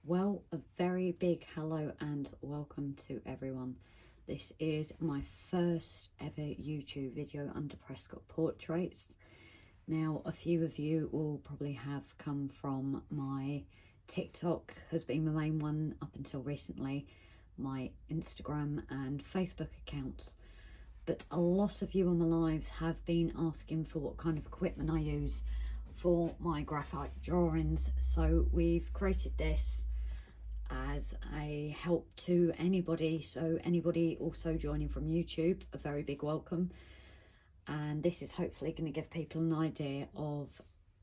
Well, a very big hello and welcome to everyone. This is my first ever YouTube video under Prescott Portraits. Now, a few of you will probably have come from my TikTok, has been my main one up until recently, my Instagram and Facebook accounts. But a lot of you on my lives have been asking for what kind of equipment I use for my graphite drawings. So we've created this as a help to anybody, so anybody also joining from YouTube, a very big welcome. And this is hopefully going to give people an idea of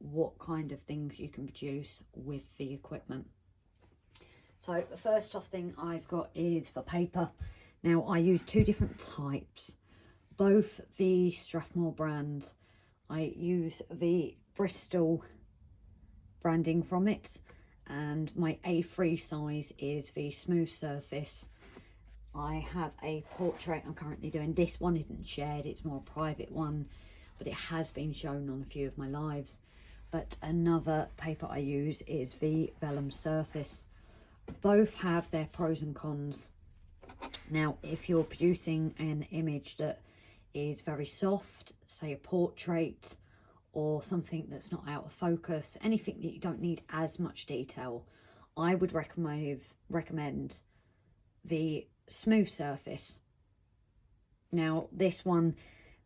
what kind of things you can produce with the equipment. So the first off thing I've got is for paper. Now I use two different types, both the Strathmore brand. I use the Bristol branding from it, and my A3 size is the smooth surface. I have a portrait I'm currently doing. This one isn't shared, it's more a private one, but it has been shown on a few of my lives. But another paper I use is the vellum surface. Both have their pros and cons. Now, if you're producing an image that is very soft, say a portrait, or something that's not out of focus, anything that you don't need as much detail, I would recommend the smooth surface. Now, this one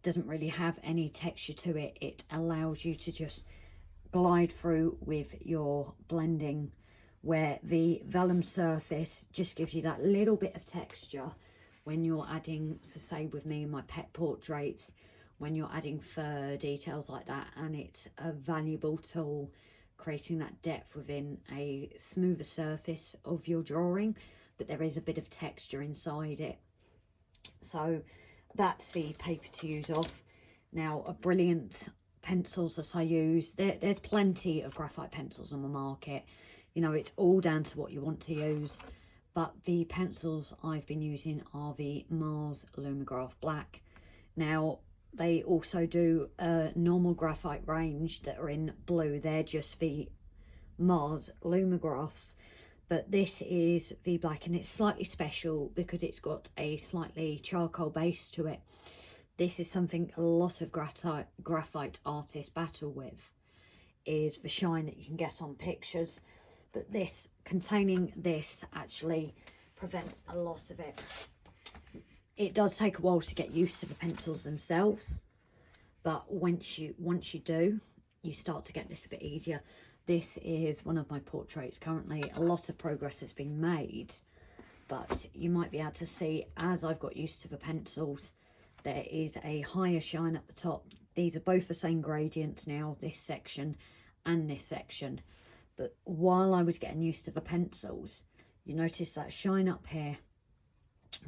doesn't really have any texture to it. It allows you to just glide through with your blending, where the vellum surface just gives you that little bit of texture when you're adding, so say with me, my pet portraits, when you're adding fur, details like that, and it's a valuable tool creating that depth within a smoother surface of your drawing, but there is a bit of texture inside it. So that's the paper to use off. Now, a brilliant pencils that I use, there's plenty of graphite pencils on the market. You know, it's all down to what you want to use, but the pencils I've been using are the Mars Lumograph Black. Now, they also do a normal graphite range that are in blue. They're just the Mars Lumographs, but this is the black, and it's slightly special because it's got a slightly charcoal base to it. This is something a lot of graphite artists battle with, is the shine that you can get on pictures, but this, containing this, actually prevents a lot of it. It does take a while to get used to the pencils themselves, but once you do, you start to get this a bit easier. This is one of my portraits currently. A lot of progress has been made, but you might be able to see, as I've got used to the pencils, there is a higher shine at the top. These are both the same gradients now, this section and this section. But while I was getting used to the pencils, you notice that shine up here,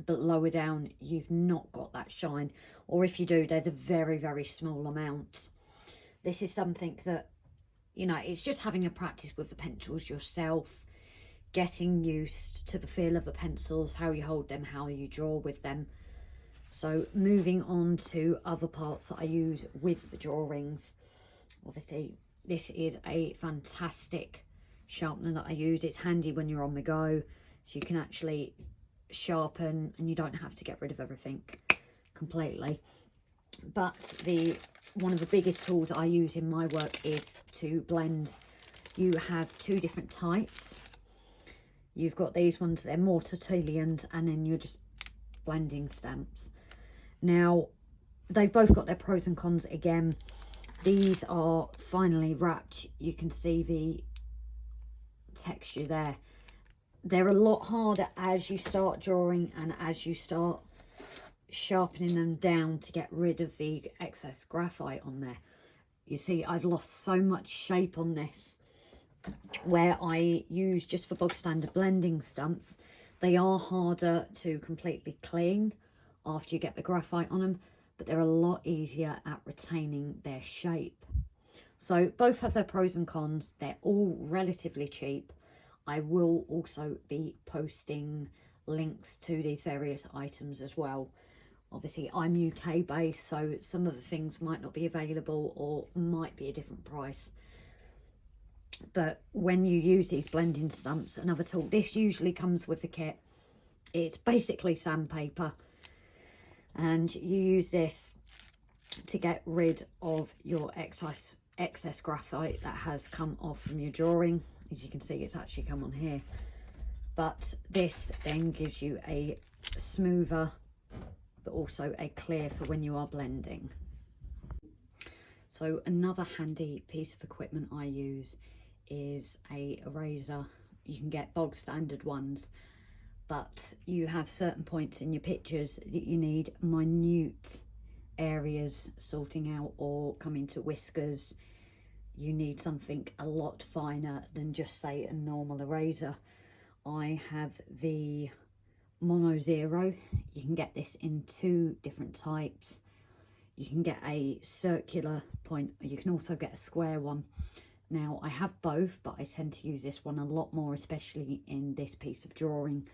but lower down you've not got that shine, or if you do, there's a very, very small amount. This is something that, you know, it's just having a practice with the pencils yourself, getting used to the feel of the pencils, how you hold them, how you draw with them. So moving on to other parts that I use with the drawings, obviously this is a fantastic sharpener that I use. It's handy when you're on the go, so you can actually sharpen and you don't have to get rid of everything completely. But one of the biggest tools I use in my work is to blend. You have two different types. You've got these ones, they're more Tertullians, and then you're just blending stamps. Now, they've both got their pros and cons. Again, these are finely wrapped. You can see the texture there. They're a lot harder as you start drawing and as you start sharpening them down to get rid of the excess graphite on there. You see, I've lost so much shape on this, where I use just for bog standard blending stumps. They are harder to completely clean after you get the graphite on them, but they're a lot easier at retaining their shape. So both have their pros and cons. They're all relatively cheap. I will also be posting links to these various items as well. Obviously, I'm UK based, so some of the things might not be available or might be a different price. But when you use these blending stumps, another tool, this usually comes with the kit. It's basically sandpaper, and you use this to get rid of your excess graphite that has come off from your drawing. As you can see, it's actually come on here. But this then gives you a smoother but also a clear for when you are blending. So another handy piece of equipment I use is a eraser. You can get bog standard ones, but you have certain points in your pictures that you need minute areas sorting out or coming to whiskers. You need something a lot finer than just, say, a normal eraser. I have the Mono Zero. You can get this in 2 different types. You can get a circular point, or you can also get a square one. Now, I have both, but I tend to use this one a lot more, especially in this piece of drawing.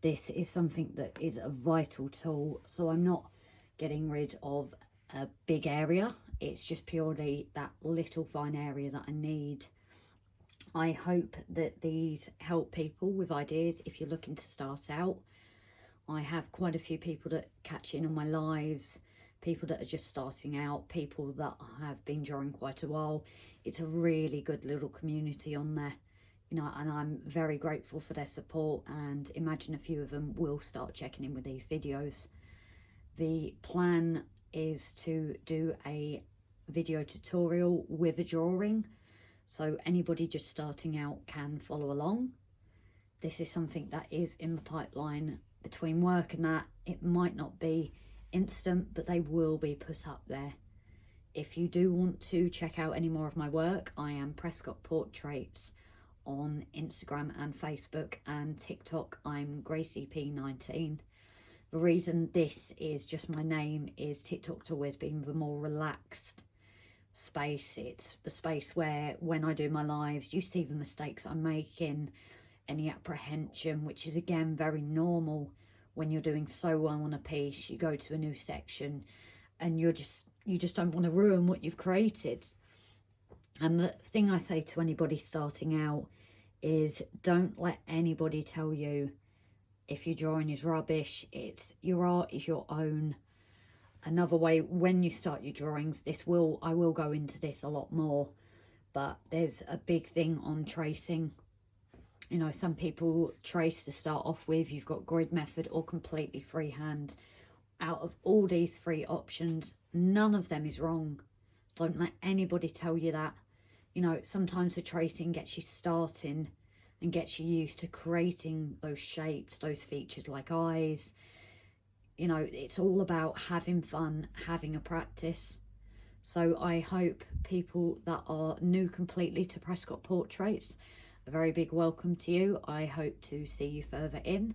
This is something that is a vital tool, so I'm not getting rid of a big area. It's just purely that little fine area that I need. I hope that these help people with ideas if you're looking to start out. I have quite a few people that catch in on my lives, people that are just starting out, people that have been drawing quite a while. It's a really good little community on there, you know, and I'm very grateful for their support, and imagine a few of them will start checking in with these videos. The plan is to do a video tutorial with a drawing, so anybody just starting out can follow along. This is something that is in the pipeline between work and that. It might not be instant, but they will be put up there. If you do want to check out any more of my work, I am Prescott Portraits on Instagram and Facebook, and TikTok I'm GracieP19. The reason this is just my name is TikTok's always been the more relaxed space. It's the space where when I do my lives, you see the mistakes I'm making, any apprehension, which is again very normal when you're doing so well on a piece. You go to a new section and you just don't want to ruin what you've created. And the thing I say to anybody starting out is, don't let anybody tell you if your drawing is rubbish. It's your art is your own. Another way, when you start your drawings, I will go into this a lot more, but there's a big thing on tracing. You know, some people trace to start off with. You've got grid method or completely freehand. Out of all these 3 options, none of them is wrong. Don't let anybody tell you that. You know, sometimes the tracing gets you starting and gets you used to creating those shapes, those features like eyes. You know, it's all about having fun, having a practice. So I hope people that are new completely to Prescott Portraits, a very big welcome to you. I hope to see you further in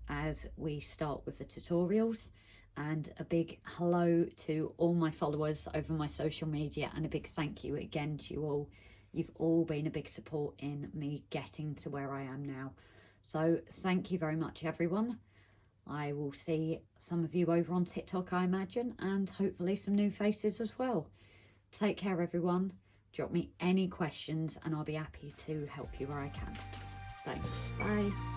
as we start with the tutorials, and a big hello to all my followers over my social media, and a big thank you again to you all. You've all been a big support in me getting to where I am now. So thank you very much, everyone. I will see some of you over on TikTok, I imagine, and hopefully some new faces as well. Take care, everyone. Drop me any questions and I'll be happy to help you where I can. Thanks. Bye.